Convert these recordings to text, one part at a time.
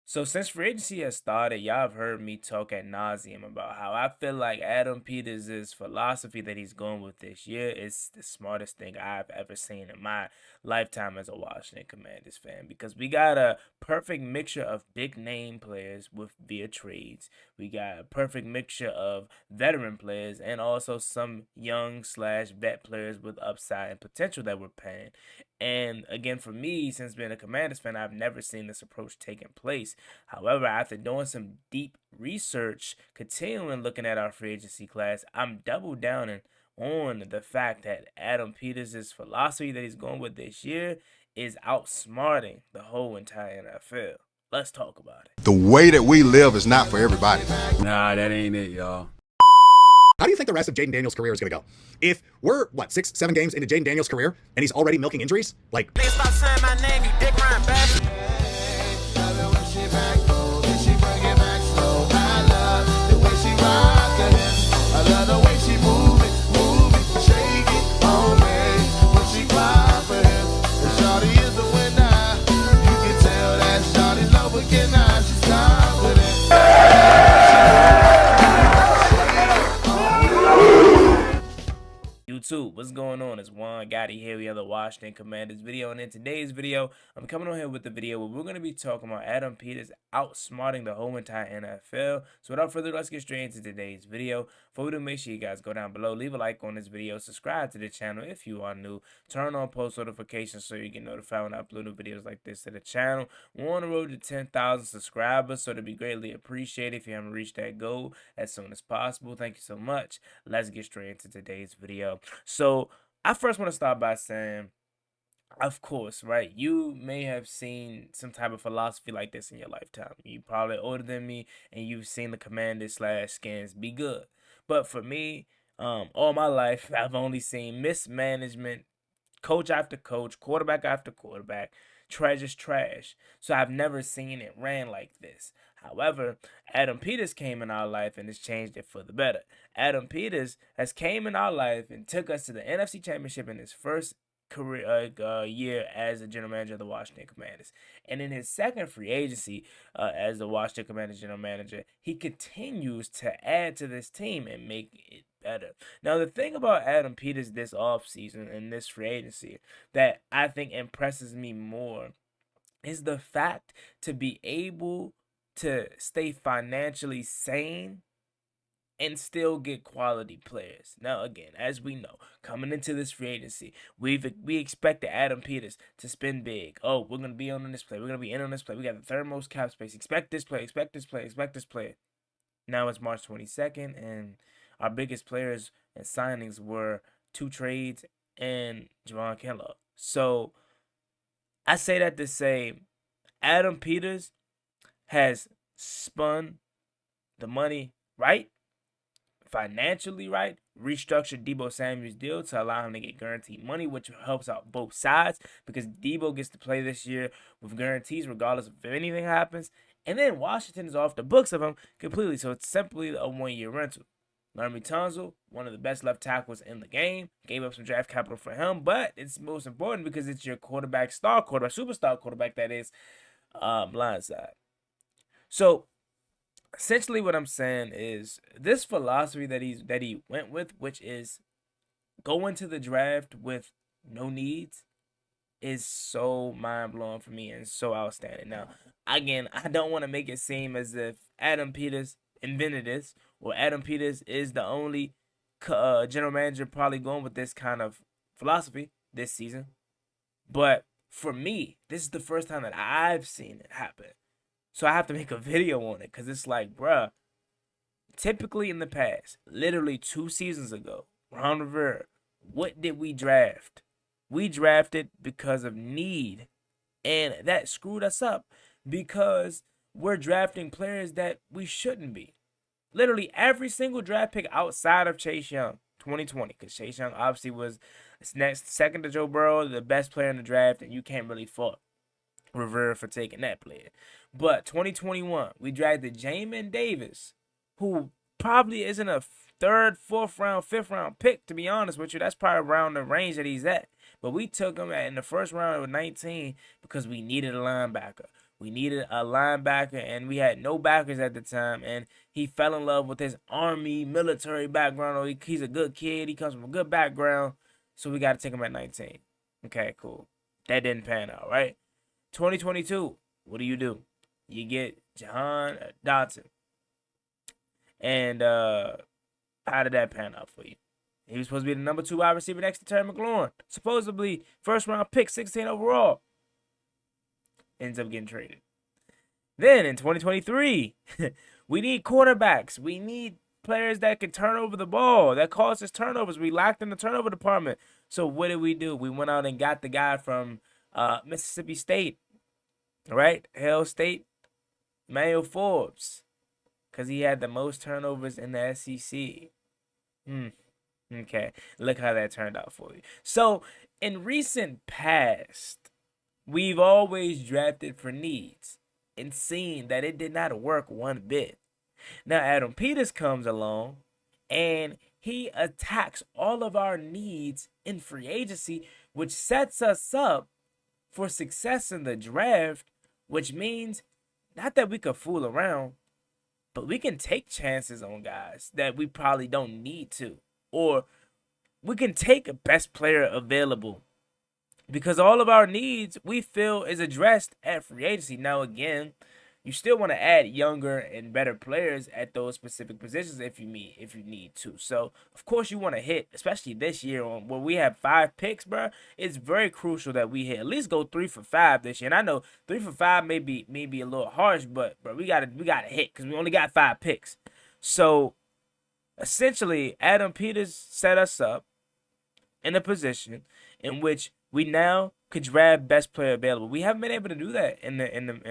So since free agency has started, y'all have heard me talk ad nauseum about how I feel like Adam Peters' philosophy that he's going with this year is the smartest thing I've ever seen in my lifetime as a Washington Commanders fan. Because we got a perfect mixture of big name players with via trades. We got a perfect mixture of veteran players and also some young slash vet players with upside and potential that we're paying. And again, for me, since being a Commanders fan, I've never seen this approach taking place. However, after doing some deep research, continuing looking at our free agency class, I'm double downing on the fact that Adam Peters' philosophy that he's going with this year is outsmarting the whole entire NFL. Let's talk about it. The way that we live is not for everybody. Nah, that ain't it, y'all. How do you think the rest of Jaden Daniels' career is going to go? If we're, 6, 7 games into Jaden Daniels' career and he's already milking injuries? Like, stop saying my name, you dick riding bastard. I love the way she move it, shake it on me. When she cry for him, and Shawty is the winner. You can tell that Shawty's no beginner. She's YouTube, what's going on? It's Juan Gotti here. We have the Washington Commanders video, and in today's video, I'm coming on here with the video where we're going to be talking about Adam Peters outsmarting the whole entire NFL. So without further ado, let's get straight into today's video. Before we do, make sure you guys go down below, leave a like on this video, subscribe to the channel if you are new, turn on post notifications so you get notified when I upload new videos like this to the channel. We're on the road to 10,000 subscribers, so it'd be greatly appreciated if you haven't reached that goal as soon as possible. Thank you so much. Let's get straight into today's video. So I first want to start by saying, of course, right, you may have seen some type of philosophy like this in your lifetime. You probably older than me and you've seen the Commanders / Skins be good. But for me, all my life, I've only seen mismanagement, coach after coach, quarterback after quarterback, treasures trash. So I've never seen it ran like this. However, Adam Peters came in our life and has changed it for the better. Adam Peters has came in our life and took us to the NFC Championship in his first career year as the general manager of the Washington Commanders. And in his second free agency as the Washington Commanders general manager, he continues to add to this team and make it better. Now, the thing about Adam Peters this offseason and this free agency that I think impresses me more is the fact to be able to stay financially sane and still get quality players. Now, again, as we know, coming into this free agency, we expected Adam Peters to spend big. Oh, we're going to be on this play. We're going to be in on this play. We got the third most cap space. Expect this play. Expect this play. Expect this play. Now it's March 22nd, and our biggest players and signings were 2 trades and Kellogg. So I say that to say Adam Peters has spun the money right, financially right, restructured Deebo Samuel's deal to allow him to get guaranteed money, which helps out both sides because Deebo gets to play this year with guarantees regardless of if anything happens. And then Washington is off the books of him completely, so it's simply a 1-year rental. Laremy Tunsil, one of the best left tackles in the game, gave up some draft capital for him, but it's most important because it's your quarterback, superstar quarterback that is blindside. So essentially what I'm saying is this philosophy that he went with, which is go into the draft with no needs, is so mind-blowing for me and so outstanding. Now, again, I don't want to make it seem as if Adam Peters invented this or Adam Peters is the only general manager probably going with this kind of philosophy this season. But for me, this is the first time that I've seen it happen. So I have to make a video on it because it's like, bruh, typically in the past, literally 2 seasons ago, Ron Rivera, what did we draft? We drafted because of need, and that screwed us up because we're drafting players that we shouldn't be. Literally every single draft pick outside of Chase Young, 2020, because Chase Young obviously was second to Joe Burrow, the best player in the draft, and you can't really fault Rivera for taking that player. But 2021, we drafted Jamin Davis, who probably isn't a 3rd, 4th round, 5th round pick, to be honest with you. That's probably around the range that he's at. But we took him in the 1st round of 19 because we needed a linebacker. We needed a linebacker, and we had no backers at the time. And he fell in love with his Army military background. He's a good kid. He comes from a good background. So we got to take him at 19. Okay, cool. That didn't pan out, right? 2022, what do? You get Jahan Dotson. And how did that pan out for you? He was supposed to be the number 2 wide receiver next to Terry McLaurin. Supposedly, first round pick, 16 overall. Ends up getting traded. Then in 2023, we need quarterbacks. We need players that can turn over the ball, that causes turnovers. We lacked in the turnover department. So what did? We went out and got the guy from Mississippi State, right? Hale State, Emmanuel Forbes, because he had the most turnovers in the SEC. Okay, look how that turned out for you. So in recent past, we've always drafted for needs and seen that it did not work one bit. Now Adam Peters comes along and he attacks all of our needs in free agency, which sets us up for success in the draft, which means not that we could fool around, but we can take chances on guys that we probably don't need to. Or we can take a best player available because all of our needs we feel is addressed at free agency. Now, again, you still want to add younger and better players at those specific positions if you need to. So, of course, you want to hit, especially this year on where we have 5 picks, bro. It's very crucial that we hit at least go 3 for 5 this year. And I know 3 for 5 may be a little harsh, but bro, we gotta hit because we only got 5 picks. So, essentially, Adam Peters set us up in a position in which we now could draft best player available. We haven't been able to do that in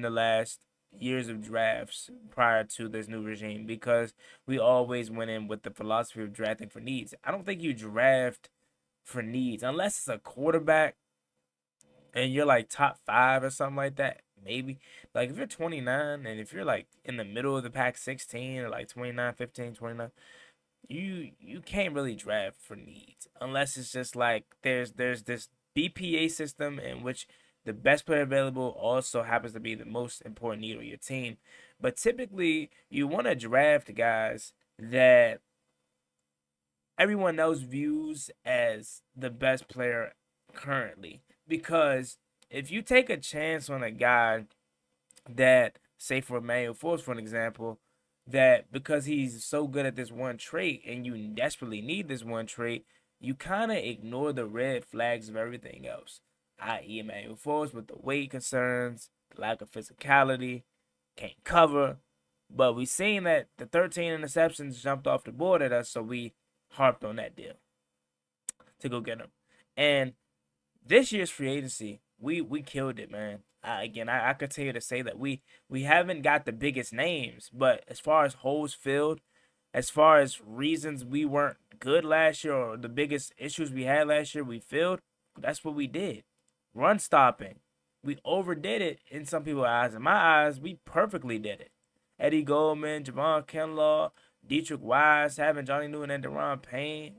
the last years of drafts prior to this new regime because we always went in with the philosophy of drafting for needs. I don't think you draft for needs unless it's a quarterback and you're like top 5 or something like that. Maybe like if you're 29 and if you're like in the middle of the pack 16 or like 29, 15, 29, you can't really draft for needs unless it's just like there's this BPA system in which the best player available also happens to be the most important need on your team. But typically, you want to draft guys that everyone else views as the best player currently. Because if you take a chance on a guy that, say for Emmanuel Forbes, for an example, that because he's so good at this one trait and you desperately need this one trait, you kind of ignore the red flags of everything else, i.e. Emmanuel Forbes with the weight concerns, the lack of physicality, can't cover. But we seen that the 13 interceptions jumped off the board at us, so we harped on that deal to go get him. And this year's free agency, we killed it, man. I could tell you to say that we haven't got the biggest names, but as far as holes filled, as far as reasons we weren't good last year or the biggest issues we had last year we filled, that's what we did. Run stopping. We overdid it in some people's eyes. In my eyes, we perfectly did it. Eddie Goldman, Javon Kinlaw, Dietrich Wise, having Johnny Newton and Deron Payne.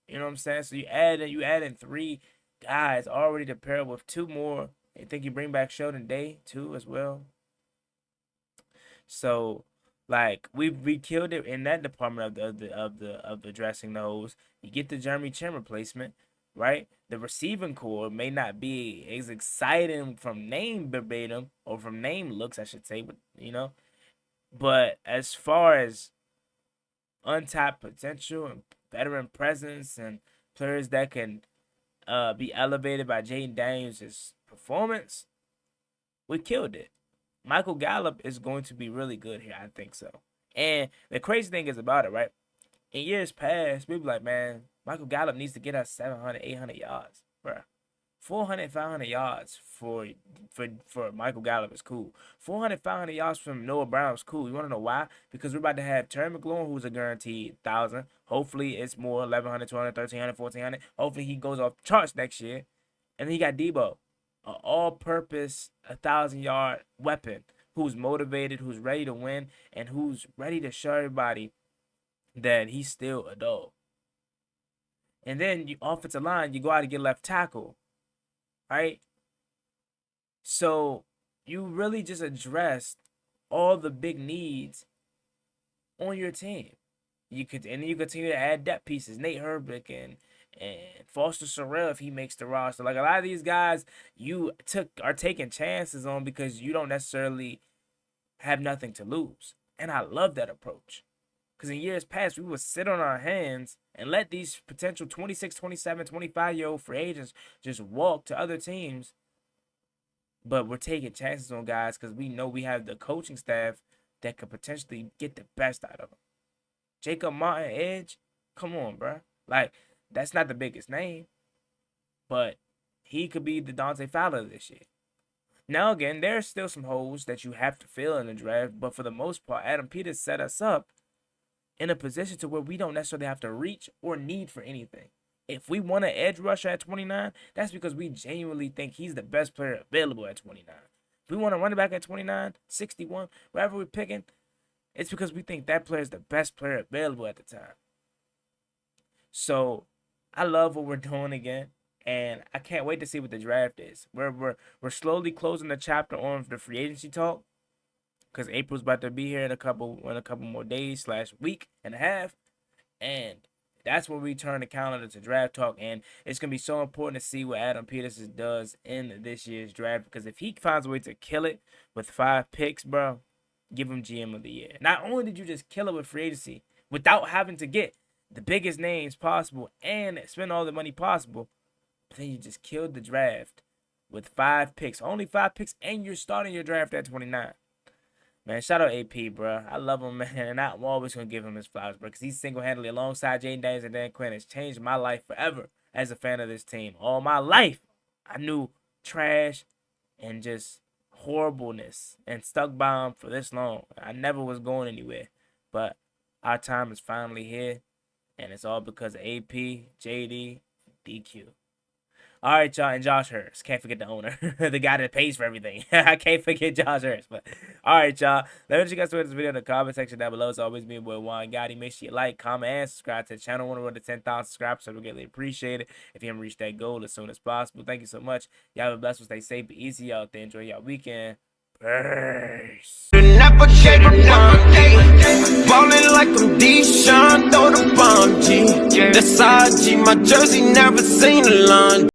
You know what I'm saying? So you add in 3 guys already to pair with 2 more. I think you bring back Sheldon Day too as well. So like we killed it in that department of the dressing those. You get the Jeremy Chin replacement, right? The receiving core may not be as exciting from name verbatim or from name looks, I should say, but But as far as untapped potential and veteran presence and players that can be elevated by Jaden Daniels' performance, we killed it. Michael Gallup is going to be really good here, I think so. And the crazy thing is about it, right? In years past, we be like, man, Michael Gallup needs to get us 700, 800 yards, bro. 400, 500 yards for Michael Gallup is cool. 400, 500 yards from Noah Brown is cool. You want to know why? Because we're about to have Terry McLaurin, who's a guaranteed 1,000. Hopefully, it's more 1,100, 200, 1,300, 1,400. Hopefully, he goes off charts next year. And then he got Debo, an all-purpose 1,000-yard weapon who's motivated, who's ready to win, and who's ready to show everybody that he's still a dog. And then you offensive line, you go out and get left tackle, right? So you really just addressed all the big needs on your team. You continue to add depth pieces, Nate Herbig and Foster Sorrell if he makes the roster. Like a lot of these guys, you are taking chances on because you don't necessarily have nothing to lose, and I love that approach. Because in years past, we would sit on our hands and let these potential 26, 27, 25-year-old free agents just walk to other teams. But we're taking chances on guys because we know we have the coaching staff that could potentially get the best out of them. Jacob Martin, Edge, come on, bro. Like, that's not the biggest name, but he could be the Dante Fowler this year. Now, again, there's still some holes that you have to fill in the draft, but for the most part, Adam Peters set us up in a position to where we don't necessarily have to reach or need for anything. If we want an edge rusher at 29, that's because we genuinely think he's the best player available at 29. If we want a running back at 29, 61, wherever we're picking, it's because we think that player is the best player available at the time. So I love what we're doing again, and I can't wait to see what the draft is. We're slowly closing the chapter on the free agency talk because April's about to be here in a couple more days / week and a half, and that's when we turn the calendar to draft talk. And it's gonna be so important to see what Adam Peters does in this year's draft, because if he finds a way to kill it with 5 picks, bro, give him GM of the year. Not only did you just kill it with free agency without having to get the biggest names possible and spend all the money possible, but then you just killed the draft with 5 picks. Only 5 picks, and you're starting your draft at 29. Man, shout out AP, bro. I love him, man, and I'm always going to give him his flowers, bro, because he's single-handedly, alongside Jaden Daniels and Dan Quinn, has changed my life forever as a fan of this team. All my life, I knew trash and just horribleness and stuck by him for this long. I never was going anywhere, but our time is finally here, and it's all because of AP, JD, DQ. All right, y'all, and Josh Hurst. Can't forget the owner, the guy that pays for everything. I can't forget Josh Hurst. But all right, y'all. Let me know what you guys think of this video in the comment section down below. It's always me, boy Juan Gotti. Make sure you like, comment, and subscribe to the channel. I want to run to 10,000 subscribers, so we greatly appreciate it if you haven't reached that goal as soon as possible. Thank you so much. Y'all have a blessed one. Stay safe, be easy out there. Enjoy y'all weekend. Peace. Never gave up on ballin' like I'm Deshaun, throw the bomb, G. That's IG, my jersey never seen a line.